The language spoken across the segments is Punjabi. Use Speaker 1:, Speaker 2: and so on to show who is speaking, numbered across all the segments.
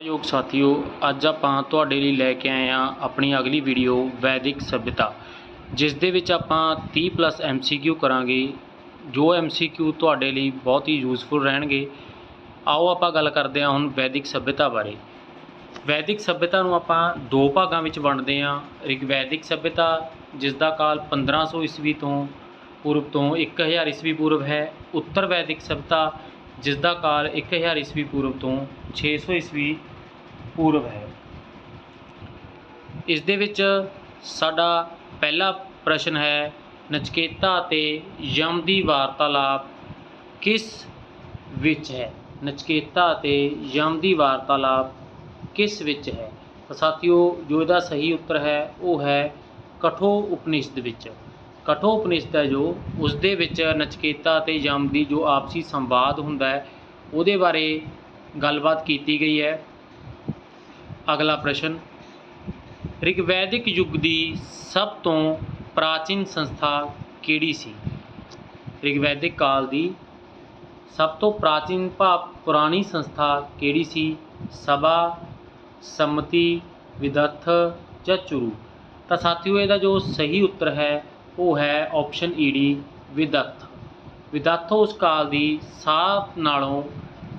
Speaker 1: योग साथियों, ਅੱਜ ਆਪਾਂ ਤੁਹਾਡੇ ਲਈ ਲੈ ਕੇ ਆਏ ਹਾਂ ਆਪਣੀ ਅਗਲੀ ਵੀਡੀਓ ਵੈਦਿਕ ਸਭਿਅਤਾ, ਜਿਸ ਦੇ ਵਿੱਚ ਆਪਾਂ 30+ MCQ ਕਰਾਂਗੇ। ਜੋ MCQ ਤੁਹਾਡੇ ਲਈ ਬਹੁਤ ਹੀ ਯੂਜ਼ਫੁਲ ਰਹਿਣਗੇ। ਆਓ ਆਪਾਂ ਗੱਲ ਕਰਦੇ ਹਾਂ ਹੁਣ ਵੈਦਿਕ ਸਭਿਅਤਾ ਬਾਰੇ। ਵੈਦਿਕ ਸਭਿਅਤਾ ਨੂੰ ਆਪਾਂ ਦੋ ਭਾਗਾਂ ਵਿੱਚ ਵੰਡਦੇ ਹਾਂ। ਰਿਗਵੈਦਿਕ ਸਭਿਅਤਾ, ਜਿਸ ਦਾ ਕਾਲ 1500 ਈਸਵੀ ਤੋਂ ਪੂਰਵ ਤੋਂ 1000 ਈਸਵੀ ਪੂਰਵ ਹੈ। ਉੱਤਰ ਵੈਦਿਕ ਸਭਿਅਤਾ, ਜਿਸ ਦਾ ਕਾਲ 1000 ਈਸਵੀ ਪੂਰਵ ਤੋਂ 600 ਈਸਵੀ ਪੂਰਵ ਹੈ। ਇਸ ਦੇ ਵਿੱਚ ਸਾਡਾ ਪਹਿਲਾ ਪ੍ਰਸ਼ਨ ਹੈ, ਨਚਕੇਤਾ ਅਤੇ ਯਮ ਦੀ ਵਾਰਤਾਲਾਪ ਕਿਸ ਵਿੱਚ ਹੈ? ਨਚਕੇਤਾ ਅਤੇ ਯਮ ਦੀ ਵਾਰਤਾਲਾਪ ਕਿਸ ਵਿੱਚ ਹੈ? ਤਾਂ ਸਾਥੀਓ, ਜੋ ਇਹਦਾ ਸਹੀ ਉੱਤਰ ਹੈ ਉਹ ਹੈ ਕਠੋ ਉਪਨਿਸ਼ਦ ਵਿੱਚ। ਕਠੋ ਉਪਨਿਸ਼ਦ ਹੈ ਜੋ, ਉਸ ਦੇ ਵਿੱਚ ਨਚਕੇਤਾ ਅਤੇ ਯਮ ਦੀ ਜੋ ਆਪਸੀ ਸੰਵਾਦ ਹੁੰਦਾ ਹੈ ਉਹਦੇ ਬਾਰੇ ਗੱਲਬਾਤ ਕੀਤੀ ਗਈ ਹੈ। ਅਗਲਾ ਪ੍ਰਸ਼ਨ, ਰਿਗਵੈਦਿਕ ਯੁੱਗ ਦੀ ਸਭ ਤੋਂ ਪ੍ਰਾਚੀਨ ਸੰਸਥਾ ਕਿਹੜੀ ਸੀ? ਰਿਗਵੈਦਿਕ ਕਾਲ ਦੀ ਸਭ ਤੋਂ ਪ੍ਰਾਚੀਨ ਭਾਵ ਪੁਰਾਣੀ ਸੰਸਥਾ ਕਿਹੜੀ ਸੀ? ਸਭਾ, ਸੰਮਤੀ, ਵਿਦੱਥ ਜਾਂ ਚੁਰੂ? ਤਾਂ ਸਾਥੀਓ, ਇਹਦਾ ਜੋ ਸਹੀ ਉੱਤਰ ਹੈ ਉਹ ਹੈ ਆਪਸ਼ਨ ਈਡੀ, ਵਿਦੱਥ। ਵਿਦੱਥ ਉਸ ਕਾਲ ਦੀ ਸਭ ਨਾਲੋਂ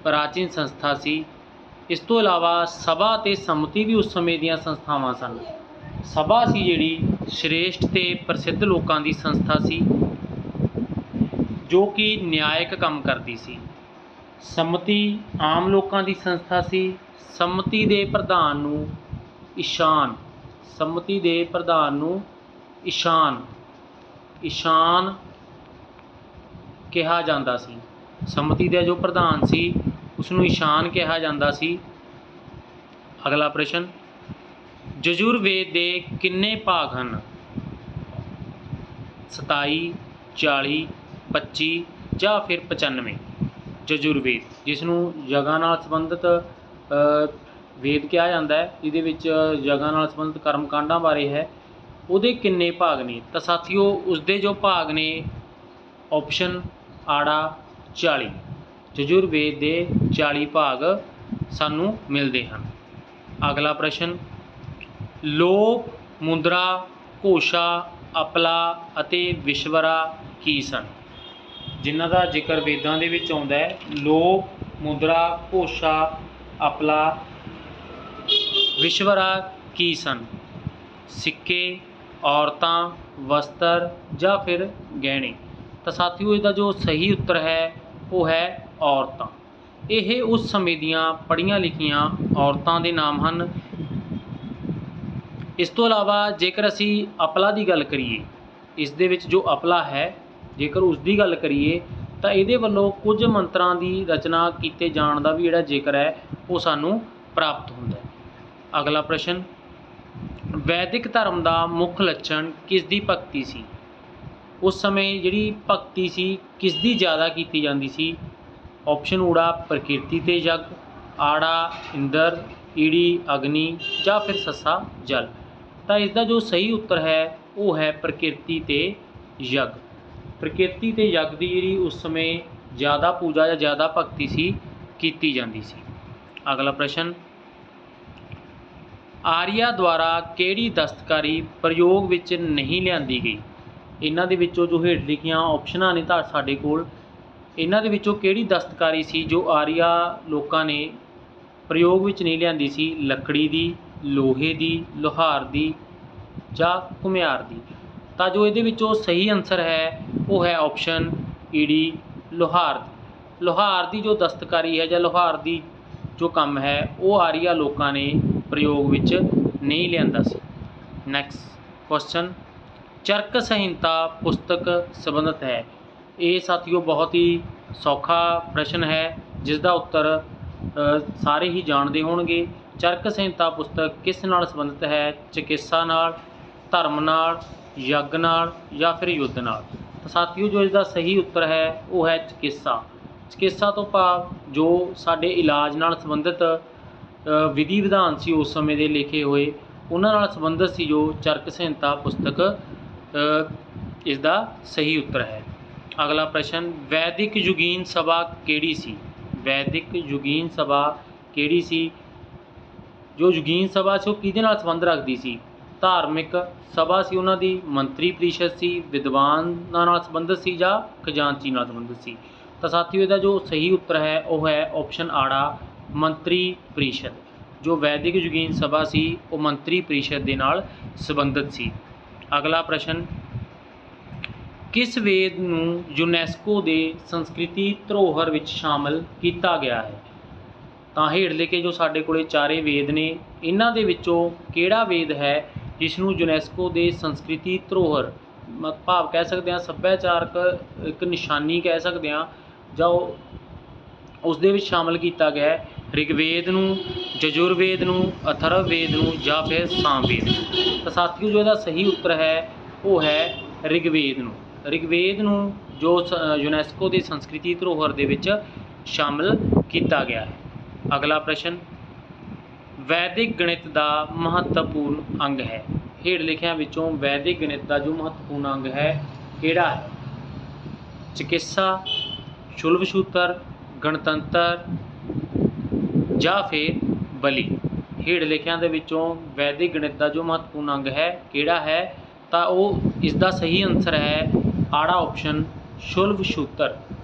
Speaker 1: ਪ੍ਰਾਚੀਨ ਸੰਸਥਾ ਸੀ। ਇਸ ਤੋਂ ਇਲਾਵਾ ਸਭਾ ਅਤੇ ਸੰਮਤੀ ਵੀ ਉਸ ਸਮੇਂ ਦੀਆਂ ਸੰਸਥਾਵਾਂ ਸਨ। ਸਭਾ ਸੀ ਜਿਹੜੀ ਸ਼੍ਰੇਸ਼ਠ ਅਤੇ ਪ੍ਰਸਿੱਧ ਲੋਕਾਂ ਦੀ ਸੰਸਥਾ ਸੀ, ਜੋ ਕਿ ਨਿਆਇਕ ਕੰਮ ਕਰਦੀ ਸੀ। ਸੰਮਤੀ ਆਮ ਲੋਕਾਂ ਦੀ ਸੰਸਥਾ ਸੀ। ਸੰਮਤੀ ਦੇ ਪ੍ਰਧਾਨ ਨੂੰ ਈਸ਼ਾਨ, ਸੰਮਤੀ ਦੇ ਪ੍ਰਧਾਨ ਨੂੰ ਈਸ਼ਾਨ ਕਿਹਾ ਜਾਂਦਾ ਸੀ। ਸੰਮਤੀ ਦਾ ਜੋ ਪ੍ਰਧਾਨ ਸੀ ਉਸਨੂੰ ਈਸ਼ਾਨ ਕਿਹਾ ਜਾਂਦਾ ਸੀ। ਅਗਲਾ ਪ੍ਰਸ਼ਨ, ਯਜੁਰਵੇਦ ਦੇ ਕਿੰਨੇ ਭਾਗ ਹਨ? 27, 40, 25 ਜਾਂ ਫਿਰ 95? ਯਜੁਰਵੇਦ, ਜਿਸ ਨੂੰ ਯਗਾਂ ਨਾਲ ਸੰਬੰਧਿਤ ਵੇਦ ਕਿਹਾ ਜਾਂਦਾ ਹੈ, ਇਹਦੇ ਵਿੱਚ ਯਗਾਂ ਨਾਲ ਸੰਬੰਧਿਤ ਕਰਮਕਾਂਡਾਂ ਬਾਰੇ ਹੈ। ਉਹਦੇ ਕਿੰਨੇ ਭਾਗ ਨੇ? ਤਾਂ ਸਾਥੀਓ, ਉਸਦੇ ਜੋ ਭਾਗ ਨੇ ਆਪਸ਼ਨ ਆੜਾ 40। ਯਜੁਰਵੇਦ ਦੇ 40 ਭਾਗ ਸਾਨੂੰ ਮਿਲਦੇ ਹਨ। ਅਗਲਾ ਪ੍ਰਸ਼ਨ, ਲੋਪ, ਮੁਦਰਾ, ਘੋਸ਼ਾ, ਅਪਲਾ ਅਤੇ ਵਿਸ਼ਵਰਾ ਕੀ ਸਨ? ਜਿਨ੍ਹਾਂ ਦਾ ਜ਼ਿਕਰ ਵੇਦਾਂ ਦੇ ਵਿੱਚ ਆਉਂਦਾ ਹੈ। ਲੋਪ, ਮੁਦਰਾ, ਘੋਸ਼ਾ, ਅਪਲਾ, ਵਿਸ਼ਵਰਾ ਕੀ ਸਨ? ਸਿੱਕੇ, ਔਰਤਾਂ, ਵਸਤਰ ਜਾਂ ਫਿਰ ਗਹਿਣੇ? ਤਾਂ ਸਾਥੀਓ, ਇਹਦਾ ਜੋ ਸਹੀ ਉੱਤਰ ਹੈ ਉਹ ਹੈ ਔਰਤਾਂ। ਇਹ ਉਸ ਸਮੇਂ ਦੀਆਂ ਪੜ੍ਹੀਆਂ ਲਿਖੀਆਂ ਔਰਤਾਂ ਦੇ ਨਾਮ ਹਨ। ਇਸ ਤੋਂ ਇਲਾਵਾ ਜੇਕਰ ਅਸੀਂ ਅਪਲਾ ਦੀ ਗੱਲ ਕਰੀਏ, ਇਸ ਦੇ ਵਿੱਚ ਜੋ ਅਪਲਾ ਹੈ, ਜੇਕਰ ਉਸ ਦੀ ਗੱਲ ਕਰੀਏ ਤਾਂ ਇਹਦੇ ਵੱਲੋਂ ਕੁਝ ਮੰਤਰਾਂ ਦੀ ਰਚਨਾ ਕੀਤੇ ਜਾਣ ਦਾ ਵੀ ਜਿਹੜਾ ਜ਼ਿਕਰ ਹੈ ਉਹ ਸਾਨੂੰ ਪ੍ਰਾਪਤ ਹੁੰਦਾ ਹੈ। ਅਗਲਾ ਪ੍ਰਸ਼ਨ, ਵੈਦਿਕ ਧਰਮ ਦਾ ਮੁੱਖ ਲੱਛਣ ਕਿਸ ਦੀ ਭਗਤੀ ਸੀ? ਉਸ ਸਮੇਂ ਜਿਹੜੀ ਭਗਤੀ ਸੀ ਕਿਸ ਦੀ ਜ਼ਿਆਦਾ ਕੀਤੀ ਜਾਂਦੀ ਸੀ? ਆਪਸ਼ਨ ਊੜਾ ਪ੍ਰਕਿਰਤੀ ਤੇ ਯੱਗ, ਆੜਾ ਇੰਦਰ, ਈੜੀ ਅਗਨੀ ਜਾਂ ਫਿਰ ਸੱਸਾ ਜਲ? ਤਾਂ ਇਸ ਦਾ ਜੋ ਸਹੀ ਉੱਤਰ ਹੈ ਉਹ ਹੈ ਪ੍ਰਕਿਰਤੀ ਤੇ ਯੱਗ। ਪ੍ਰਕਿਰਤੀ ਤੇ ਯੱਗ ਦੀ ਜਿਹੜੀ ਉਸ ਸਮੇਂ ਜ਼ਿਆਦਾ ਪੂਜਾ ਜਾਂ ਜ਼ਿਆਦਾ ਭਗਤੀ ਸੀ ਕੀਤੀ ਜਾਂਦੀ ਸੀ। ਅਗਲਾ ਪ੍ਰਸ਼ਨ, ਆਰੀਆ ਦੁਆਰਾ ਕਿਹੜੀ ਦਸਤਕਾਰੀ ਪ੍ਰਯੋਗ ਵਿੱਚ ਨਹੀਂ ਲਿਆਂਦੀ ਗਈ? ਇਹਨਾਂ ਦੇ ਵਿੱਚੋਂ ਜੋ ਹੇਠ ਲਿਖੀਆਂ ਆਪਸ਼ਨਾਂ ਨੇ ਤਾਂ ਸਾਡੇ ਕੋਲ, ਇਹਨਾਂ ਦੇ ਵਿੱਚੋਂ ਕਿਹੜੀ ਦਸਤਕਾਰੀ ਸੀ ਜੋ ਆਰੀਆ ਲੋਕਾਂ ਨੇ ਪ੍ਰਯੋਗ ਵਿੱਚ ਨਹੀਂ ਲਿਆਂਦੀ ਸੀ? ਲੱਕੜੀ ਦੀ, ਲੋਹੇ ਦੀ, ਲੁਹਾਰ ਦੀ ਜਾਂ ਘੁਮਿਆਰ ਦੀ? ਤਾਂ ਜੋ ਇਹਦੇ ਵਿੱਚੋਂ ਸਹੀ ਆਨਸਰ ਹੈ ਉਹ ਹੈ ਆਪਸ਼ਨ ਈਡੀ, ਲੁਹਾਰ ਦੀ। ਲੁਹਾਰ ਦੀ ਜੋ ਦਸਤਕਾਰੀ ਹੈ ਜਾਂ ਲੁਹਾਰ ਦੀ ਜੋ ਕੰਮ ਹੈ ਉਹ ਆਰੀਆ ਲੋਕਾਂ ਨੇ ਪ੍ਰਯੋਗ ਵਿੱਚ ਨਹੀਂ ਲਿਆਂਦਾ ਸੀ। ਨੈਕਸਟ ਕੁਐਸਚਨ, ਚਰਕ ਸੰਹਿਤਾ ਪੁਸਤਕ ਸੰਬੰਧਿਤ ਹੈ? ਇਹ ਸਾਥੀਓ ਬਹੁਤ ਹੀ ਸੌਖਾ ਪ੍ਰਸ਼ਨ ਹੈ, ਜਿਸ ਦਾ ਉੱਤਰ ਸਾਰੇ ਹੀ ਜਾਣਦੇ ਹੋਣਗੇ। ਚਰਕ ਸੰਹਿਤਾ ਪੁਸਤਕ ਕਿਸ ਨਾਲ ਸੰਬੰਧਿਤ ਹੈ? ਚਿਕਿਤਸਾ ਨਾਲ, ਧਰਮ ਨਾਲ, ਯੱਗ ਨਾਲ ਜਾਂ ਫਿਰ ਯੁੱਧ ਨਾਲ? ਤਾਂ ਸਾਥੀਓ, ਜੋ ਇਸਦਾ ਸਹੀ ਉੱਤਰ ਹੈ ਉਹ ਹੈ ਚਿਕਿਤਸਾ। ਚਿਕਿਤਸਾ ਤੋਂ ਭਾਵ ਜੋ ਸਾਡੇ ਇਲਾਜ ਨਾਲ ਸੰਬੰਧਿਤ ਵਿਧੀ ਵਿਧਾਨ ਸੀ ਉਸ ਸਮੇਂ ਦੇ ਲਿਖੇ ਹੋਏ, ਉਹਨਾਂ ਨਾਲ ਸੰਬੰਧਿਤ ਸੀ ਜੋ ਚਰਕ ਸੰਹਿਤਾ ਪੁਸਤਕ ਇਸ ਦਾ ਸਹੀ ਉੱਤਰ ਹੈ। ਅਗਲਾ ਪ੍ਰਸ਼ਨ, ਵੈਦਿਕ ਯੁਗੀਨ ਸਭਾ ਕਿਹੜੀ ਸੀ? ਵੈਦਿਕ ਯੁਗੀਨ ਸਭਾ ਕਿਹੜੀ ਸੀ? ਜੋ ਯੋਗੀਨ ਸਭਾ ਸੀ ਉਹ ਕਿਹਦੇ ਨਾਲ ਸੰਬੰਧ ਰੱਖਦੀ ਸੀ? ਧਾਰਮਿਕ ਸਭਾ ਸੀ ਉਹਨਾਂ ਦੀ, ਮੰਤਰੀ ਪ੍ਰੀਸ਼ਦ ਸੀ, ਵਿਦਵਾਨਾਂ ਨਾਲ ਸੰਬੰਧਿਤ ਸੀ ਜਾਂ ਖਜ਼ਾਨਚੀ ਨਾਲ ਸੰਬੰਧਿਤ ਸੀ? ਤਾਂ ਸਾਥੀਓ ਇਹਦਾ ਜੋ ਸਹੀ ਉੱਤਰ ਹੈ ਉਹ ਹੈ ਆਪਸ਼ਨ ਆੜਾ ਮੰਤਰੀ ਪ੍ਰੀਸ਼ਦ। ਜੋ ਵੈਦਿਕ ਯੋਗੀਨ ਸਭਾ ਸੀ ਉਹ ਮੰਤਰੀ ਪ੍ਰੀਸ਼ਦ ਦੇ ਨਾਲ ਸੰਬੰਧਿਤ ਸੀ। ਅਗਲਾ ਪ੍ਰਸ਼ਨ, ਕਿਸ ਵੇਦ ਨੂੰ ਯੂਨੈਸਕੋ ਦੇ ਸੰਸਕ੍ਰਿਤੀ ਧਰੋਹਰ ਵਿੱਚ ਸ਼ਾਮਲ ਕੀਤਾ ਗਿਆ ਹੈ? ਤਾਂ ਹੇਠ ਲਿਖੇ ਜੋ ਸਾਡੇ ਕੋਲੇ ਚਾਰੇ ਵੇਦ ਨੇ ਇਹਨਾਂ ਦੇ ਵਿੱਚੋਂ ਕਿਹੜਾ ਵੇਦ ਹੈ ਜਿਸ ਨੂੰ ਯੂਨੈਸਕੋ ਦੇ ਸੰਸਕ੍ਰਿਤੀ ਧਰੋਹਰ ਭਾਵ ਕਹਿ ਸਕਦੇ ਹਾਂ ਸੱਭਿਆਚਾਰਕ ਇੱਕ ਨਿਸ਼ਾਨੀ ਕਹਿ ਸਕਦੇ ਹਾਂ ਜਾਂ ਉਸ ਦੇ ਵਿੱਚ ਸ਼ਾਮਲ ਕੀਤਾ ਗਿਆ ਹੈ? ਰਿਗਵੇਦ ਨੂੰ, ਯਜੁਰਵੇਦ ਨੂੰ, ਅਥਰਵਵੇਦ ਨੂੰ ਜਾਂ ਫਿਰ ਸਾਮਵੇਦ ਨੂੰ? ਤਾਂ ਸਾਥੀਓ ਜੋ ਇਹਦਾ ਸਹੀ ਉੱਤਰ ਹੈ ਉਹ ਹੈ ਰਿਗਵੇਦ ਨੂੰ। ਰਿਗਵੇਦ ਨੂੰ ਜੋ ਯੂਨੈਸਕੋ ਦੀ ਸੰਸਕ੍ਰਿਤੀ ਧਰੋਹਰ ਦੇ ਵਿੱਚ ਸ਼ਾਮਲ ਕੀਤਾ ਗਿਆ ਹੈ। ਅਗਲਾ ਪ੍ਰਸ਼ਨ, ਵੈਦਿਕ ਗਣਿਤ ਦਾ ਮਹੱਤਵਪੂਰਨ ਅੰਗ ਹੈ? ਹੇਠ ਲਿਖਿਆਂ ਵਿੱਚੋਂ ਵੈਦਿਕ ਗਣਿਤ ਦਾ ਜੋ ਮਹੱਤਵਪੂਰਨ ਅੰਗ ਹੈ ਕਿਹੜਾ ਹੈ? ਚਿਕਿਤਸਾ, ਸ਼ੁਲਭ ਸੂਤਰ, ਗਣਤੰਤਰ ਜਾਂ ਫਿਰ ਬਲੀ? ਹੇਠ ਲਿਖਿਆਂ ਦੇ ਵਿੱਚੋਂ ਵੈਦਿਕ ਗਣਿਤ ਦਾ ਜੋ ਮਹੱਤਵਪੂਰਨ ਅੰਗ ਹੈ ਕਿਹੜਾ ਹੈ? ਤਾਂ ਉਹ ਇਸ ਦਾ ਸਹੀ ਆਨਸਰ ਹੈ ਆੜਾ ਆਪਸ਼ਨ ਸ਼ੁਲਭ ਸੂਤਰ।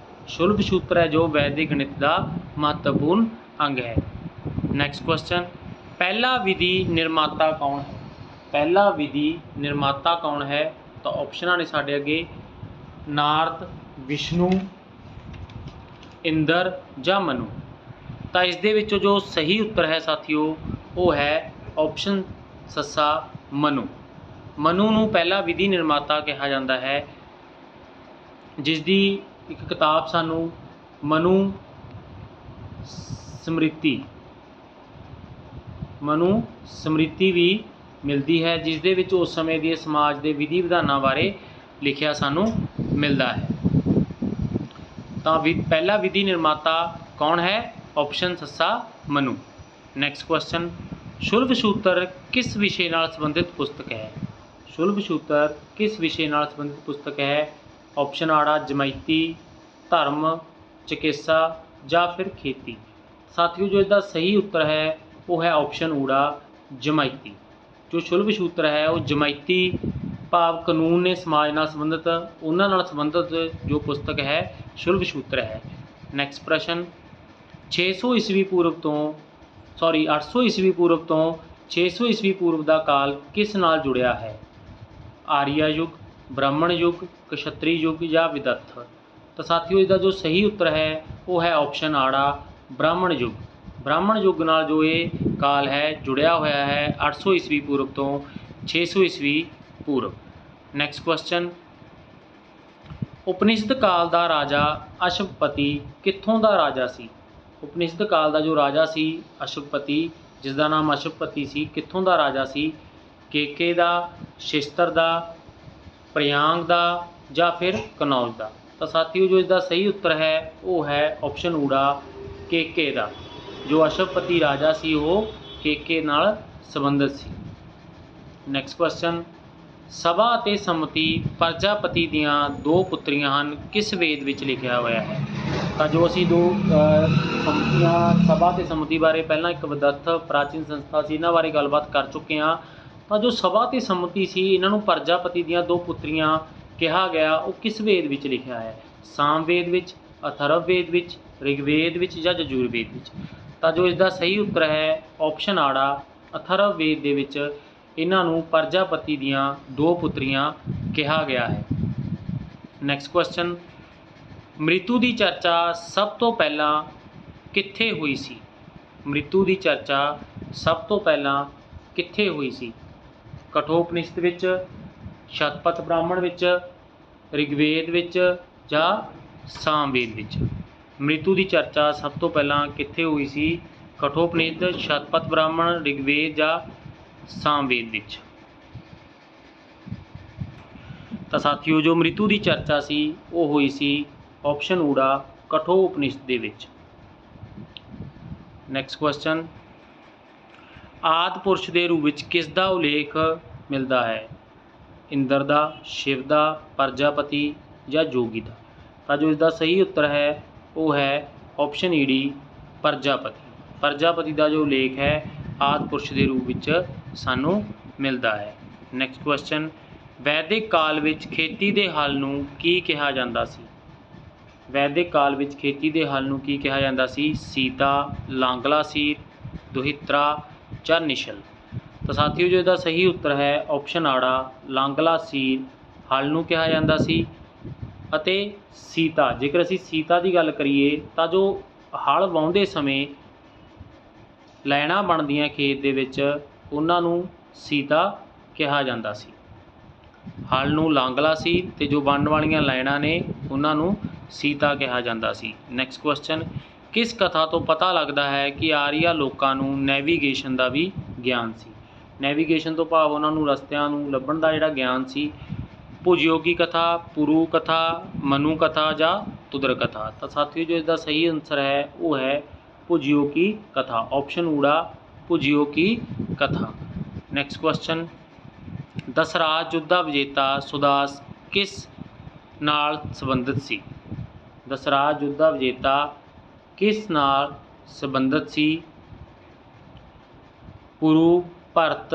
Speaker 1: ਸ਼ੁਲਭ ਸੂਤਰ ਹੈ ਜੋ ਵੈਦਿਕ ਗਣਿਤ ਦਾ ਮਹੱਤਵਪੂਰਨ ਅੰਗ ਹੈ। ਨੈਕਸਟ ਕੁਐਸਚਨ, ਪਹਿਲਾ ਵਿਧੀ ਨਿਰਮਾਤਾ ਕੌਣ ਹੈ? ਪਹਿਲਾ ਵਿਧੀ ਨਿਰਮਾਤਾ ਕੌਣ ਹੈ? ਤਾਂ ਆਪਸ਼ਨਾਂ ਨੇ ਸਾਡੇ ਅੱਗੇ ਨਾਰਦ, ਵਿਸ਼ਨੂੰ, ਇੰਦਰ ਜਾਂ ਮਨੂ? ਤਾਂ ਇਸ ਦੇ ਵਿੱਚੋਂ ਜੋ ਸਹੀ ਉੱਤਰ ਹੈ ਸਾਥੀਓ ਉਹ ਹੈ ਆਪਸ਼ਨ ਸੱਸਾ ਮਨੂ। ਮਨੂ ਨੂੰ ਪਹਿਲਾ ਵਿਧੀ ਨਿਰਮਾਤਾ ਕਿਹਾ ਜਾਂਦਾ ਹੈ, ਜਿਸ ਦੀ ਇੱਕ ਕਿਤਾਬ ਸਾਨੂੰ ਮਨੂ ਸਮ੍ਰਿਤੀ ਵੀ ਮਿਲਦੀ ਹੈ, ਜਿਸ ਦੇ ਵਿੱਚ ਉਸ ਸਮੇਂ ਦੇ ਸਮਾਜ ਦੇ ਵਿਧੀ ਵਿਧਾਨਾਂ ਬਾਰੇ ਲਿਖਿਆ ਸਾਨੂੰ ਮਿਲਦਾ ਹੈ। ਤਾਂ ਪਹਿਲਾ ਵਿਧੀ ਨਿਰਮਾਤਾ ਕੌਣ ਹੈ? ਆਪਸ਼ਨ ਸੱਸਾ ਮਨੂ। ਨੈਕਸਟ ਕੁਐਸਚਨ, ਸ਼ੁਲਭ ਸੂਤਰ ਕਿਸ ਵਿਸ਼ੇ ਨਾਲ ਸੰਬੰਧਿਤ ਪੁਸਤਕ ਹੈ? ਸ਼ੁਲਭ ਸੂਤਰ ਕਿਸ ਵਿਸ਼ੇ ਨਾਲ ਸੰਬੰਧਿਤ ਪੁਸਤਕ ਹੈ? ਆਪਸ਼ਨ ਆੜਾ ਜਮਾਇਤੀ, ਧਰਮ, ਚਿਕਿਤਸਾ ਜਾਂ ਫਿਰ ਖੇਤੀ? ਸਾਥੀਓ ਜੋ ਇਸਦਾ ਸਹੀ ਉੱਤਰ ਹੈ ਉਹ ਹੈ ਆਪਸ਼ਨ ਊੜਾ ਜਮਾਇਤੀ। ਜੋ ਸ਼ੁਲਭ ਸੂਤਰ ਹੈ ਉਹ ਜਮਾਇਤੀ ਭਾਵ ਕਾਨੂੰਨ ਨੇ ਸਮਾਜ ਨਾਲ ਸੰਬੰਧਿਤ ਉਹਨਾਂ ਨਾਲ ਸੰਬੰਧਿਤ ਜੋ ਪੁਸਤਕ ਹੈ ਸ਼ੁਲਭ ਸੂਤਰ ਹੈ। ਨੈਕਸਟ ਪ੍ਰਸ਼ਨ, 800 ਈਸਵੀ ਪੂਰਵ ਤੋਂ 600 ਈਸਵੀ ਪੂਰਵ ਦਾ ਕਾਲ ਕਿਸ ਨਾਲ ਜੁੜਿਆ ਹੈ? ਆਰੀਆ ਯੁੱਗ, ਬ੍ਰਾਹਮਣ ਯੁੱਗ, ਕਸ਼ਤਰੀ ਯੁੱਗ ਜਾਂ ਵਿਦਰਥ? ਤਾਂ ਸਾਥੀਓ ਇਸਦਾ ਜੋ ਸਹੀ ਉੱਤਰ ਹੈ ਉਹ ਹੈ ਆਪਸ਼ਨ ਆੜਾ ਬ੍ਰਾਹਮਣ ਯੁੱਗ। ਬ੍ਰਾਹਮਣ ਯੁੱਗ ਨਾਲ ਜੋ ਇਹ ਕਾਲ ਹੈ ਜੁੜਿਆ ਹੋਇਆ ਹੈ 800 ਈਸਵੀ ਪੂਰਵ ਤੋਂ 600 ਈਸਵੀ ਪੂਰਵ। ਨੈਕਸਟ ਕੁਐਸਚਨ, ਉਪਨਿਸ਼ਦ ਕਾਲ ਦਾ ਰਾਜਾ ਅਸ਼ਵਪਤੀ ਕਿੱਥੋਂ ਦਾ ਰਾਜਾ ਸੀ? ਉਪਨਿਸ਼ਦ ਕਾਲ ਦਾ ਜੋ ਰਾਜਾ ਸੀ ਅਸ਼ਵਪਤੀ, ਜਿਸ ਦਾ ਨਾਮ ਅਸ਼ਵਪਤੀ ਸੀ, ਕਿੱਥੋਂ ਦਾ ਰਾਜਾ ਸੀ? ਕੇਕੇ ਦਾ, ਸ਼ਿਸਤਰ ਦਾ, ਪ੍ਰਯਾਂਗ ਦਾ ਜਾਂ ਫਿਰ ਕਨੌਜ ਦਾ? ਤਾਂ ਸਾਥੀਓ ਜੋ ਇਸਦਾ ਸਹੀ ਉੱਤਰ ਹੈ ਉਹ ਹੈ ਆਪਸ਼ਨ ਊੜਾ ਕੇਕੇ ਦਾ। ਜੋ ਅਸ਼ਵਪਤੀ ਰਾਜਾ ਸੀ ਉਹ ਕੇਕੇ ਨਾਲ ਸੰਬੰਧਿਤ ਸੀ। ਨੈਕਸਟ ਕੁਐਸਚਨ, ਸਭਾ ਅਤੇ ਸੰਮਤੀ ਪ੍ਰਜਾਪਤੀ ਦੀਆਂ ਦੋ ਪੁੱਤਰੀਆਂ ਹਨ, ਕਿਸ ਵੇਦ ਵਿੱਚ ਲਿਖਿਆ ਹੋਇਆ ਹੈ? ਤਾਂ ਜੋ ਅਸੀਂ ਦੋ ਸੰਮਤੀਆਂ ਸਭਾ ਅਤੇ ਸੰਮਤੀ ਬਾਰੇ ਪਹਿਲਾਂ ਇੱਕ ਵਿਦਿਅਕ ਪ੍ਰਾਚੀਨ ਸੰਸਥਾ ਸੀ ਇਹਨਾਂ ਬਾਰੇ ਗੱਲਬਾਤ ਕਰ ਚੁੱਕੇ ਹਾਂ। ਤਾਂ ਜੋ ਸਭਾ ਅਤੇ ਸੰਮਤੀ ਸੀ ਇਹਨਾਂ ਨੂੰ ਪ੍ਰਜਾਪਤੀ ਦੀਆਂ ਦੋ ਪੁੱਤਰੀਆਂ ਕਿਹਾ ਗਿਆ, ਉਹ ਕਿਸ ਵੇਦ ਵਿੱਚ ਲਿਖਿਆ ਹੈ? ਸਾਮਵੇਦ ਵਿੱਚ, ਅਥਰਵਵੇਦ ਵਿੱਚ, ਰਿਗਵੇਦ ਵਿੱਚ ਜਾਂ ਯਜੁਰਵੇਦ ਵਿੱਚ? ਤਾਂ ਜੋ ਇਸ ਦਾ ਸਹੀ ਉੱਤਰ ਹੈ ਆਪਸ਼ਨ ਆੜਾ ਅਥਰਵਵੇਦ ਦੇ ਵਿੱਚ ਇਹਨਾਂ ਨੂੰ ਪ੍ਰਜਾਪਤੀ ਦੀਆਂ ਦੋ ਪੁੱਤਰੀਆਂ ਕਿਹਾ ਗਿਆ ਹੈ। ਨੈਕਸਟ ਕੁਐਸਚਨ, ਮ੍ਰਿਤੂ ਦੀ ਚਰਚਾ ਸਭ ਤੋਂ ਪਹਿਲਾਂ ਕਿੱਥੇ ਹੋਈ ਸੀ? ਮ੍ਰਿਤੂ ਦੀ ਚਰਚਾ ਸਭ ਤੋਂ ਪਹਿਲਾਂ ਕਿੱਥੇ ਹੋਈ ਸੀ? ਕਠੋਪਨਿਸ਼ਦ ਵਿੱਚ, ਸ਼ਤਪਥ ਬ੍ਰਾਹਮਣ ਵਿੱਚ, ਰਿਗਵੇਦ ਵਿੱਚ ਜਾਂ ਸਾਮਵੇਦ ਵਿੱਚ? ਮ੍ਰਿਤੂ ਦੀ ਚਰਚਾ ਸਭ ਤੋਂ ਪਹਿਲਾਂ ਕਿੱਥੇ ਹੋਈ ਸੀ? ਕਠੋਪਨਿਸ਼ਦ, ਸ਼ਤਪਥ ਬ੍ਰਾਹਮਣ, ਰਿਗਵੇਦ ਜਾਂ ਸਾਮਵੇਦ ਵਿੱਚ? ਤਾਂ ਸਾਥੀਓ ਜੋ ਮ੍ਰਿਤੂ ਦੀ ਚਰਚਾ ਸੀ ਉਹ ਹੋਈ ਸੀ ਆਪਸ਼ਨ ਊੜਾ ਕਠੋਪਨਿਸ਼ਦ ਦੇ ਵਿੱਚ। ਨੈਕਸਟ ਕੁਐਸਚਨ, ਆਦਿ ਪੁਰਸ਼ ਦੇ ਰੂਪ ਵਿੱਚ ਕਿਸ ਦਾ ਉਲੇਖ ਮਿਲਦਾ ਹੈ? ਇੰਦਰ ਦਾ, ਸ਼ਿਵ ਦਾ, ਪ੍ਰਜਾਪਤੀ ਜਾਂ ਜੋਗੀ ਦਾ? ਤਾਂ ਜੋ ਇਸ ਦਾ ਸਹੀ ਉੱਤਰ ਹੈ ਉਹ ਹੈ ਆਪਸ਼ਨ ਈਡੀ ਪ੍ਰਜਾਪਤੀ। ਪ੍ਰਜਾਪਤੀ ਦਾ ਜੋ ਉਲੇਖ ਹੈ ਆਦਿ ਪੁਰਸ਼ ਦੇ ਰੂਪ ਵਿੱਚ ਸਾਨੂੰ ਮਿਲਦਾ ਹੈ। ਨੈਕਸਟ ਕੁਐਸਚਨ, ਵੈਦਿਕ ਕਾਲ ਵਿੱਚ ਖੇਤੀ ਦੇ ਹਲ ਨੂੰ ਕੀ ਕਿਹਾ ਜਾਂਦਾ ਸੀ? ਵੈਦਿਕ ਕਾਲ ਵਿੱਚ ਖੇਤੀ ਦੇ ਹਲ ਨੂੰ ਕੀ ਕਿਹਾ ਜਾਂਦਾ ਸੀ? ਸੀਤਾ, ਲਾਂਗਲਾ ਸੀਰ, ਦੁਹਿਤਰਾ ਜਾਂ ਨਿਸ਼ਲ। ਤਾਂ ਸਾਥੀਓ ਜੋ ਇਹਦਾ ਸਹੀ ਉੱਤਰ ਹੈ ਆਪਸ਼ਨ ਆੜਾ ਲਾਂਗਲਾ ਸੀਰ ਹਲ ਨੂੰ ਕਿਹਾ ਜਾਂਦਾ ਸੀ ਅਤੇ ਸੀਤਾ, ਜੇਕਰ ਅਸੀਂ ਸੀਤਾ ਦੀ ਗੱਲ ਕਰੀਏ ਤਾਂ ਜੋ ਹਲ ਵਾਹੁੰਦੇ ਸਮੇਂ ਲਾਈਨਾਂ ਬਣਦੀਆਂ ਖੇਤ ਦੇ ਵਿੱਚ ਉਹਨਾਂ ਨੂੰ ਸੀਤਾ ਕਿਹਾ ਜਾਂਦਾ ਸੀ। ਹਲ ਨੂੰ ਲਾਂਗਲਾ ਸੀ ਅਤੇ ਜੋ ਬਣਨ ਵਾਲੀਆਂ ਲਾਈਨਾਂ ਨੇ ਉਹਨਾਂ ਨੂੰ ਸੀਤਾ ਕਿਹਾ ਜਾਂਦਾ ਸੀ। ਨੈਕਸਟ ਕੁਐਸਚਨ, ਕਿਸ ਕਥਾ ਤੋਂ ਪਤਾ ਲੱਗਦਾ ਹੈ ਕਿ ਆਰੀਆ ਲੋਕਾਂ ਨੂੰ ਨੈਵੀਗੇਸ਼ਨ ਦਾ ਵੀ ਗਿਆਨ ਸੀ? ਨੈਵੀਗੇਸ਼ਨ ਤੋਂ ਭਾਵ ਉਹਨਾਂ ਨੂੰ ਰਸਤਿਆਂ ਨੂੰ ਲੱਭਣ ਦਾ ਜਿਹੜਾ ਗਿਆਨ ਸੀ। ਭੁਜਯੋਗੀ ਕਥਾ, ਪੁਰੂ ਕਥਾ, ਮਨੂ ਕਥਾ ਜਾਂ ਤੁਦਰ ਕਥਾ। ਤਾਂ ਸਾਥੀਓ ਜੋ ਇਸਦਾ ਸਹੀ ਆਨਸਰ ਹੈ ਉਹ ਹੈ ਭੁਜਯੋਗੀ ਕਥਾ, ਆਪਸ਼ਨ ਊੜਾ ਭੁਜਯੋਗੀ ਕਥਾ। ਨੈਕਸਟ ਕੁਐਸਚਨ, ਦਸਰਾਜ ਯੁੱਧ ਦਾ ਵਿਜੇਤਾ ਸੁਦਾਸ ਕਿਸ ਨਾਲ ਸੰਬੰਧਿਤ ਸੀ? ਦਸਰਾਜ ਯੁੱਧ ਦਾ ਵਿਜੇਤਾ ਕਿਸ ਨਾਲ ਸੰਬੰਧਿਤ ਸੀ? ਪੁਰੂ, ਭਰਤ,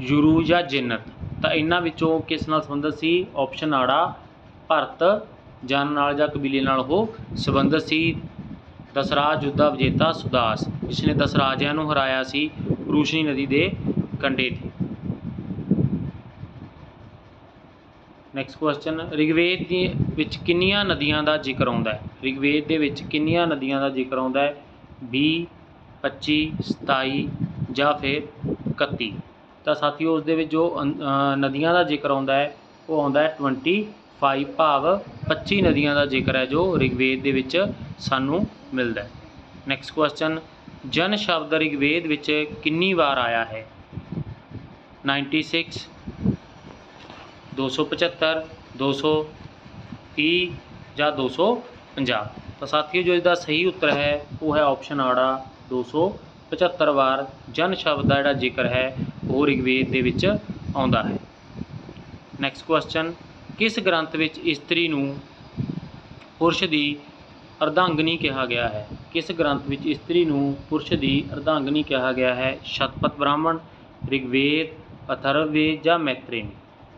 Speaker 1: ਯੁਰੂ ਜਾਂ ਜਿਨਤ। ਤਾਂ ਇਹਨਾਂ ਵਿੱਚੋਂ ਕਿਸ ਨਾਲ ਸੰਬੰਧਿਤ ਸੀ? ਆਪਸ਼ਨ ਆੜਾ ਭਰਤ ਜਨ ਨਾਲ ਜਾਂ ਕਬੀਲੇ ਨਾਲ ਉਹ ਸੰਬੰਧਿਤ ਸੀ। ਦਸਰਾਜ ਯੁੱਧ ਦਾ ਵਿਜੇਤਾ ਸੁਦਾਸ, ਜਿਸ ਨੇ ਦਸਰਾਜਿਆਂ ਨੂੰ ਹਰਾਇਆ ਸੀ ਰੂਸ਼ਨੀ ਨਦੀ ਦੇ ਕੰਢੇ 'ਤੇ। ਨੈਕਸਟ ਕੁਐਸਚਨ, ਰਿਗਵੇਦ ਦੇ ਵਿੱਚ ਕਿੰਨੀਆਂ ਨਦੀਆਂ ਦਾ ਜ਼ਿਕਰ ਆਉਂਦਾ ਹੈ? ਰਿਗਵੇਦ ਦੇ ਵਿੱਚ ਕਿੰਨੀਆਂ ਨਦੀਆਂ ਦਾ ਜ਼ਿਕਰ ਆਉਂਦਾ ਹੈ? 20, 25, 27 ਜਾਂ ਫਿਰ 31। ਤਾਂ ਸਾਥੀਓ ਉਸ ਦੇ ਵਿੱਚ ਜੋ ਨਦੀਆਂ ਦਾ ਜ਼ਿਕਰ ਆਉਂਦਾ ਹੈ ਉਹ ਆਉਂਦਾ ਹੈ 25, ਭਾਵ 25 ਨਦੀਆਂ ਦਾ ਜ਼ਿਕਰ ਹੈ ਜੋ ਰਿਗਵੇਦ ਦੇ ਵਿੱਚ ਸਾਨੂੰ ਮਿਲਦਾ ਹੈ। ਨੈਕਸਟ ਕੁਐਸਚਨ, ਜਨ ਸ਼ਬਦ ਰਿਗਵੇਦ ਵਿੱਚ ਕਿੰਨੀ ਵਾਰ ਆਇਆ ਹੈ? 96, 275, 230 ਜਾਂ 250। ਤਾਂ ਸਾਥੀਓ ਜੋ ਇਸਦਾ ਸਹੀ ਉੱਤਰ ਹੈ ਉਹ ਹੈ ਆਪਸ਼ਨ ਆੜਾ 275 ਵਾਰ ਜਨ ਸ਼ਬਦ ਦਾ ਜਿਹੜਾ ਜ਼ਿਕਰ ਹੈ ਉਹ ਰਿਗਵੇਦ ਦੇ ਵਿੱਚ ਆਉਂਦਾ ਹੈ। ਨੈਕਸਟ ਕੁਐਸਚਨ, ਕਿਸ ਗ੍ਰੰਥ ਵਿੱਚ ਇਸਤਰੀ ਨੂੰ ਪੁਰਸ਼ ਦੀ ਅਰਧਾਂਗਨੀ ਕਿਹਾ ਗਿਆ ਹੈ? ਕਿਸ ਗ੍ਰੰਥ ਵਿੱਚ ਇਸਤਰੀ ਨੂੰ ਪੁਰਸ਼ ਦੀ ਅਰਧਾਂਗਨੀ ਕਿਹਾ ਗਿਆ ਹੈ? ਸ਼ਤਪਥ ਬ੍ਰਾਹਮਣ, ਰਿਗਵੇਦ, ਅਥਰਵਵੇਦ ਜਾਂ ਮੈਤਰੇਨੀ।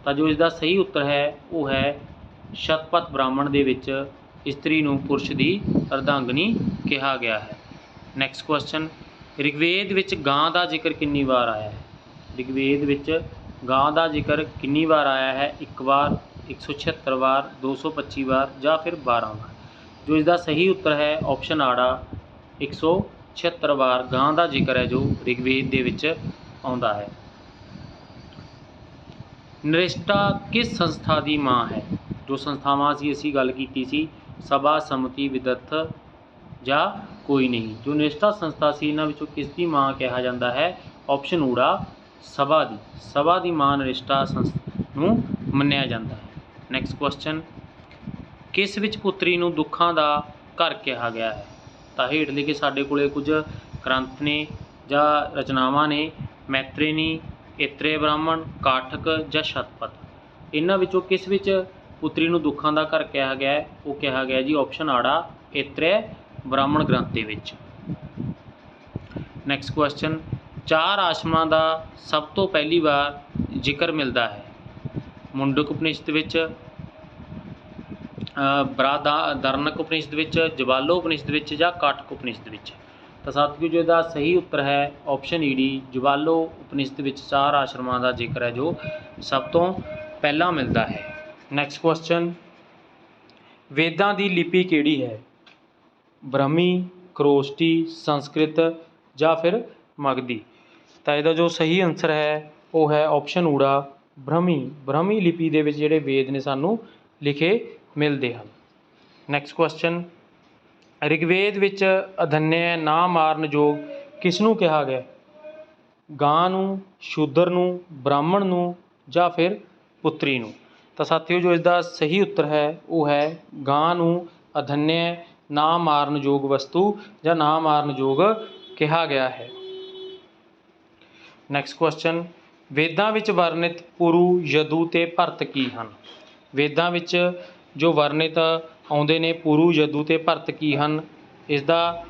Speaker 1: ਤਾਂ ਜੋ ਇਸਦਾ ਸਹੀ ਉੱਤਰ ਹੈ ਉਹ ਹੈ ਸ਼ਤਪਥ ਬ੍ਰਾਹਮਣ ਦੇ ਵਿੱਚ ਇਸਤਰੀ ਨੂੰ ਪੁਰਸ਼ ਦੀ ਅਰਧਾਂਗਨੀ ਕਿਹਾ ਗਿਆ ਹੈ। ਨੈਕਸਟ ਕੁਐਸਚਨ, ਰਿਗਵੇਦ ਵਿੱਚ ਗਾਂ ਦਾ ਜ਼ਿਕਰ ਕਿੰਨੀ ਵਾਰ ਆਇਆ ਹੈ? ਰਿਗਵੇਦ ਵਿੱਚ ਗਾਂ ਦਾ ਜ਼ਿਕਰ ਕਿੰਨੀ ਵਾਰ ਆਇਆ ਹੈ? 1 ਵਾਰ, 176 ਵਾਰ, 225 ਵਾਰ ਜਾਂ ਫਿਰ 12 ਵਾਰ। ਜੋ ਇਸਦਾ ਸਹੀ ਉੱਤਰ ਹੈ ਆਪਸ਼ਨ ਆੜਾ 176 ਵਾਰ ਗਾਂ ਦਾ ਜ਼ਿਕਰ ਹੈ ਜੋ ਰਿਗਵੇਦ ਦੇ ਵਿੱਚ ਆਉਂਦਾ ਹੈ। ਨਰਿਸ਼ਟਾ ਕਿਸ ਸੰਸਥਾ ਦੀ ਮਾਂ ਹੈ? ਜੋ ਸੰਸਥਾਵਾਂ ਅਸੀਂ ਗੱਲ ਕੀਤੀ ਸੀ, ਸਭਾ, ਸਮਤੀ, ਵਿਦਿਅਥ ਜਾਂ ਕੋਈ ਨਹੀਂ। ਜੋ ਨਰਿਸ਼ਟਾ ਸੰਸਥਾ ਸੀ ਇਹਨਾਂ ਵਿੱਚੋਂ ਕਿਸ ਦੀ ਮਾਂ ਕਿਹਾ ਜਾਂਦਾ ਹੈ? ਆਪਸ਼ਨ ਊੜਾ ਸਭਾ ਦੀ। ਸਭਾ ਦੀ ਮਾਂ ਨਰਿਸ਼ਟਾ ਸੰਸਥਾ ਨੂੰ ਮੰਨਿਆ ਜਾਂਦਾ ਹੈ। ਨੈਕਸਟ ਕੁਐਸਚਨ, ਕਿਸ ਵਿੱਚ ਪੁੱਤਰੀ ਨੂੰ ਦੁੱਖਾਂ ਦਾ ਘਰ ਕਿਹਾ ਗਿਆ ਹੈ? ਤਾਂ ਹੇਠ ਲਿਖੇ ਸਾਡੇ ਕੋਲੇ ਕੁਝ ਗ੍ਰੰਥ ਨੇ ਜਾਂ ਰਚਨਾਵਾਂ ਨੇ, ਮੈਤਰੇਨੀ, ਏਤਰੇ ਬ੍ਰਾਹਮਣ, ਕਾਠਕ ਜਾਂ ਸ਼ਤਪਥ। ਇਹਨਾਂ ਵਿੱਚੋਂ ਕਿਸ ਵਿੱਚ ਪੁੱਤਰੀ ਨੂੰ ਦੁੱਖਾਂ ਦਾ ਘਰ ਕਿਹਾ ਗਿਆ ਹੈ? ਉਹ ਕਿਹਾ ਗਿਆ ਜੀ ਆਪਸ਼ਨ ਆੜਾ ਏਤਰੇ ਬ੍ਰਾਹਮਣ ਗ੍ਰੰਥ ਦੇ ਵਿੱਚ। ਨੈਕਸਟ ਕੁਐਸਚਨ, 4 ਆਸ਼ਰਮਾਂ ਦਾ ਸਭ ਤੋਂ ਪਹਿਲੀ ਵਾਰ ਜ਼ਿਕਰ ਮਿਲਦਾ ਹੈ? ਮੁੰਡਕ ਉਪਨਿਸ਼ਦ ਵਿੱਚ, ਬ੍ਰਾਹਦਾਰਣਕ ਉਪਨਿਸ਼ਦ ਵਿੱਚ, ਜਵਾਲੋ ਉਪਨਿਸ਼ਦ ਵਿੱਚ ਜਾਂ ਕਾਠਕ ਉਪਨਿਸ਼ਦ ਵਿੱਚ। ਤਾਂ ਸਾਥੀਓ ਜੋ ਇਹਦਾ ਸਹੀ ਉੱਤਰ ਹੈ ਆਪਸ਼ਨ ਈਡੀ ਜਵਾਲੋ ਉਪਨਿਸ਼ਦ ਵਿੱਚ 4 ਆਸ਼ਰਮਾਂ ਦਾ ਜ਼ਿਕਰ ਹੈ ਜੋ ਸਭ ਤੋਂ ਪਹਿਲਾਂ ਮਿਲਦਾ ਹੈ। ਨੈਕਸਟ ਕੁਐਸਚਨ, ਵੇਦਾਂ ਦੀ ਲਿਪੀ ਕਿਹੜੀ ਹੈ? ਬ੍ਰਹਮੀ, ਖਰੋਸ਼ਟੀ, ਸੰਸਕ੍ਰਿਤ ਜਾਂ ਫਿਰ ਮਗਧੀ। ਤਾਂ ਇਹਦਾ ਜੋ ਸਹੀ ਆਨਸਰ ਹੈ ਉਹ ਹੈ ਆਪਸ਼ਨ ਊੜਾ ਬ੍ਰਹਮੀ। ਬ੍ਰਹਮੀ ਲਿਪੀ ਦੇ ਵਿੱਚ ਜਿਹੜੇ ਵੇਦ ਨੇ ਸਾਨੂੰ ਲਿਖੇ ਮਿਲਦੇ ਹਨ। ਨੈਕਸਟ ਕੁਐਸਚਨ, ਰਿਗਵੇਦ ਵਿੱਚ ਅਧਨਯ ਨਾ ਮਾਰਨ ਯੋਗ ਕਿਸ ਨੂੰ ਕਿਹਾ ਗਿਆ? ਗਾਂ ਨੂੰ, ਸ਼ੂਦਰ ਨੂੰ, ਬ੍ਰਾਹਮਣ ਨੂੰ ਜਾਂ ਫਿਰ ਪੁੱਤਰੀ ਨੂੰ। ਤਾਂ ਸਾਥੀਓ ਜੋ ਇਸਦਾ ਸਹੀ ਉੱਤਰ ਹੈ ਉਹ ਹੈ ਗਾਂ ਨੂੰ ਅਧਨਯ ਨਾ ਮਾਰਨ ਯੋਗ ਵਸਤੂ ਜਾਂ ਨਾ ਮਾਰਨ ਯੋਗ ਕਿਹਾ ਗਿਆ ਹੈ। ਨੈਕਸਟ ਕੁਐਸਚਨ, ਵੇਦਾਂ ਵਿੱਚ ਵਰਣਿਤ ਪੁਰੂ, ਯਦੂ ਅਤੇ ਭਰਤ ਕੀ ਹਨ? ਵੇਦਾਂ ਵਿੱਚ ਜੋ ਵਰਣਿਤ ਆਉਂਦੇ ਨੇ ਪੁਰੂ, ਯਦੂ ਅਤੇ ਭਰਤ ਕੀ ਹਨ? ਇਸਦਾ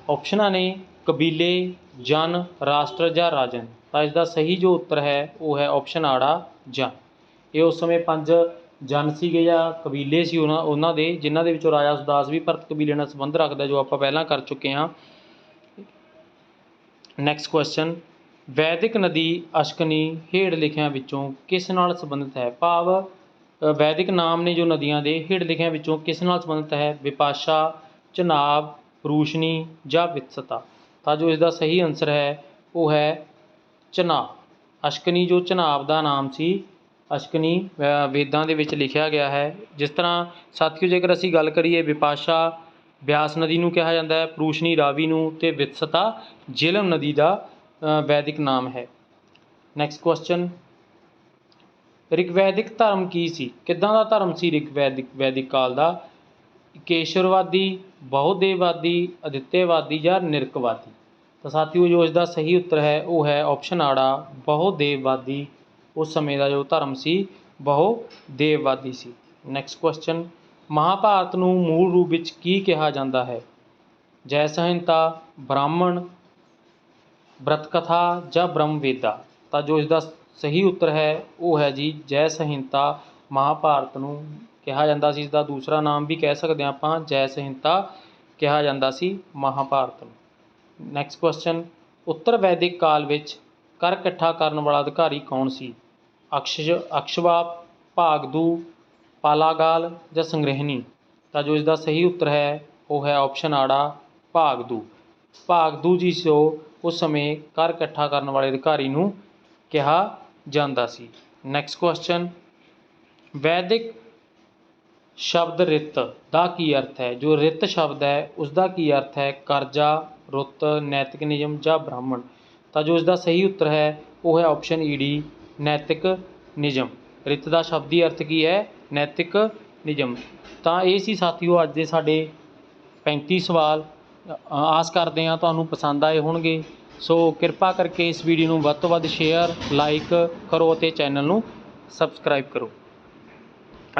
Speaker 1: ਆਪਸ਼ਨਾਂ ਨੇ ਕਬੀਲੇ, ਜਨ, ਰਾਸ਼ਟਰ ਜਾਂ ਰਾਜਨ। ਤਾਂ ਇਸ ਦਾ ਸਹੀ ਜੋ ਉੱਤਰ ਹੈ ਉਹ ਹੈ ਆਪਸ਼ਨ ਆੜਾ ਜਨ। ਇਹ ਉਸ ਸਮੇਂ 5 ਜਨ ਸੀਗੇ ਜਾਂ ਕਬੀਲੇ ਸੀ ਉਹਨਾਂ ਦੇ, ਜਿਨ੍ਹਾਂ ਦੇ ਵਿੱਚੋਂ ਰਾਜਾ ਸੁਦਾਸ ਵੀ ਭਰਤ ਕਬੀਲੇ ਨਾਲ ਸੰਬੰਧ ਰੱਖਦਾ, ਜੋ ਆਪਾਂ ਪਹਿਲਾਂ ਕਰ ਚੁੱਕੇ ਹਾਂ। ਨੈਕਸਟ ਕੁਐਸਚਨ, ਵੈਦਿਕ ਨਦੀ ਅਸ਼ਕਨੀ ਹੇਠ ਲਿਖਿਆਂ ਵਿੱਚੋਂ ਕਿਸ ਨਾਲ ਸੰਬੰਧਿਤ ਹੈ? ਭਾਵ ਵੈਦਿਕ ਨਾਮ ਨੇ ਜੋ ਨਦੀਆਂ ਦੇ, ਹੇਠ ਲਿਖਿਆਂ ਵਿੱਚੋਂ ਕਿਸ ਨਾਲ ਸੰਬੰਧਿਤ ਹੈ? ਵਿਪਾਸ਼ਾ, ਚਨਾਬ, ਰੂਸ਼ਨੀ ਜਾਂ ਵਿਤਸਤਾ। ਤਾਂ ਜੋ ਇਸ ਦਾ ਸਹੀ ਆਨਸਰ ਹੈ ਉਹ ਹੈ ਚਨਾਬ। ਅਸ਼ਕਨੀ ਜੋ ਚਨਾਬ ਦਾ ਨਾਮ ਸੀ, ਅਸ਼ਕਨੀ ਵੇਦਾਂ ਦੇ ਵਿੱਚ ਲਿਖਿਆ ਗਿਆ ਹੈ। ਜਿਸ ਤਰ੍ਹਾਂ ਸਾਥੀਓ ਜੇਕਰ ਅਸੀਂ ਗੱਲ ਕਰੀਏ, ਵਿਪਾਸ਼ਾ ਬਿਆਸ ਨਦੀ ਨੂੰ ਕਿਹਾ ਜਾਂਦਾ ਹੈ, ਪਰੂਸ਼ਨੀ ਰਾਵੀ ਨੂੰ, ਅਤੇ ਵਿਤਸਤਾ ਜੇਹਲਮ ਨਦੀ ਦਾ ਵੈਦਿਕ ਨਾਮ ਹੈ। ਨੈਕਸਟ ਕੁਐਸਚਨ, ਰਿਗਵੈਦਿਕ ਧਰਮ ਕੀ ਸੀ? ਕਿੱਦਾਂ ਦਾ ਧਰਮ ਸੀ ਵੈਦਿਕ ਕਾਲ ਦਾ? ਕੇਸ਼ਰਵਾਦੀ, ਬਹੁਦੇਵਵਾਦੀ, ਅਦਿੱਤਿਅਵਾਦੀ ਜਾਂ ਨਿਰਕਵਾਦੀ। ਤਾਂ ਸਾਥੀਓ ਜੋ ਇਸ ਦਾ ਸਹੀ ਉੱਤਰ ਹੈ ਉਹ ਹੈ ਆਪਸ਼ਨ ਆੜਾ ਬਹੁਦੇਵਵਾਦੀ। ਉਸ ਸਮੇਂ ਦਾ ਜੋ ਧਰਮ ਸੀ ਬਹੁਦੇਵਵਾਦੀ ਸੀ। ਨੈਕਸਟ ਕੁਐਸਚਨ, ਮਹਾਭਾਰਤ ਨੂੰ ਮੂਲ ਰੂਪ ਵਿੱਚ ਕੀ ਕਿਹਾ ਜਾਂਦਾ ਹੈ? ਜੈ ਸੰਹਿਤਾ, ਬ੍ਰਾਹਮਣ, ਬ੍ਰਤ ਕਥਾ ਜਾਂ ਬ੍ਰਹਮ ਵੇਦਾ। ਤਾਂ ਜੋ ਇਸ ਦਾ ਸਹੀ ਉੱਤਰ ਹੈ ਉਹ ਹੈ ਜੀ ਜੈ ਸੰਹਿਤਾ। ਮਹਾਭਾਰਤ ਨੂੰ ਕਿਹਾ ਜਾਂਦਾ ਸੀ, ਇਸ ਦਾ ਦੂਸਰਾ ਨਾਮ ਵੀ ਕਹਿ ਸਕਦੇ ਹਾਂ ਆਪਾਂ, ਜੈ ਸੰਹਿਤਾ ਕਿਹਾ ਜਾਂਦਾ ਸੀ ਮਹਾਭਾਰਤ ਨੂੰ। ਨੈਕਸਟ ਕੁਐਸਚਨ, ਉੱਤਰ ਵੈਦਿਕ ਕਾਲ ਵਿੱਚ ਕਰ ਇਕੱਠਾ ਕਰਨ ਵਾਲਾ ਅਧਿਕਾਰੀ ਕੌਣ ਸੀ? ਅਕਸ਼ਵਾਪ, ਭਾਗਦੂ, ਪਾਲਾਗਾਲ ਜਾਂ ਸੰਗ੍ਰਹਿਣੀ। ਤਾਂ ਜੋ ਇਸ ਦਾ ਸਹੀ ਉੱਤਰ ਹੈ ਉਹ ਹੈ ਆਪਸ਼ਨ ਆੜਾ ਭਾਗਦੂ। ਭਾਗਦੂ ਜੀ ਸੋ ਉਸ ਸਮੇਂ ਕਰ ਇਕੱਠਾ ਕਰਨ ਵਾਲੇ ਅਧਿਕਾਰੀ ਨੂੰ ਕਿਹਾ ਜਾਂਦਾ ਸੀ। ਨੈਕਸਟ ਕੁਐਸਚਨ, ਵੈਦਿਕ ਸ਼ਬਦ ਰਿਤ ਦਾ ਕੀ ਅਰਥ ਹੈ? ਜੋ ਰਿਤ ਸ਼ਬਦ ਹੈ ਉਸ ਦਾ ਕੀ ਅਰਥ ਹੈ? ਕਰਜ਼ਾ, ਰੁੱਤ, ਨੈਤਿਕ ਨਿਯਮ ਜਾਂ ਬ੍ਰਾਹਮਣ। ਤਾਂ ਜੋ ਇਸ ਦਾ ਸਹੀ ਉੱਤਰ ਹੈ ਉਹ ਹੈ ਆਪਸ਼ਨ ਈ ਨੈਤਿਕ ਨਿਯਮ। ਰਿਤ ਦਾ ਸ਼ਬਦੀ ਅਰਥ ਕੀ ਹੈ? ਨੈਤਿਕ ਨਿਯਮ। ਤਾਂ ਇਹ ਸੀ ਸਾਥੀਓ ਅੱਜ ਦੇ ਸਾਡੇ 35 ਸਵਾਲ। ਆਸ ਕਰਦੇ ਹਾਂ ਤੁਹਾਨੂੰ ਪਸੰਦ ਆਏ ਹੋਣਗੇ। ਸੋ ਕਿਰਪਾ ਕਰਕੇ ਇਸ ਵੀਡੀਓ ਨੂੰ ਵੱਧ ਤੋਂ ਵੱਧ ਸ਼ੇਅਰ, ਲਾਈਕ ਕਰੋ ਅਤੇ ਚੈਨਲ ਨੂੰ ਸਬਸਕ੍ਰਾਈਬ ਕਰੋ।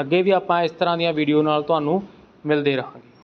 Speaker 1: ਅੱਗੇ ਵੀ ਆਪਾਂ ਇਸ ਤਰ੍ਹਾਂ ਦੀਆਂ ਵੀਡੀਓ ਨਾਲ ਤੁਹਾਨੂੰ ਮਿਲਦੇ ਰਹਾਂਗੇ।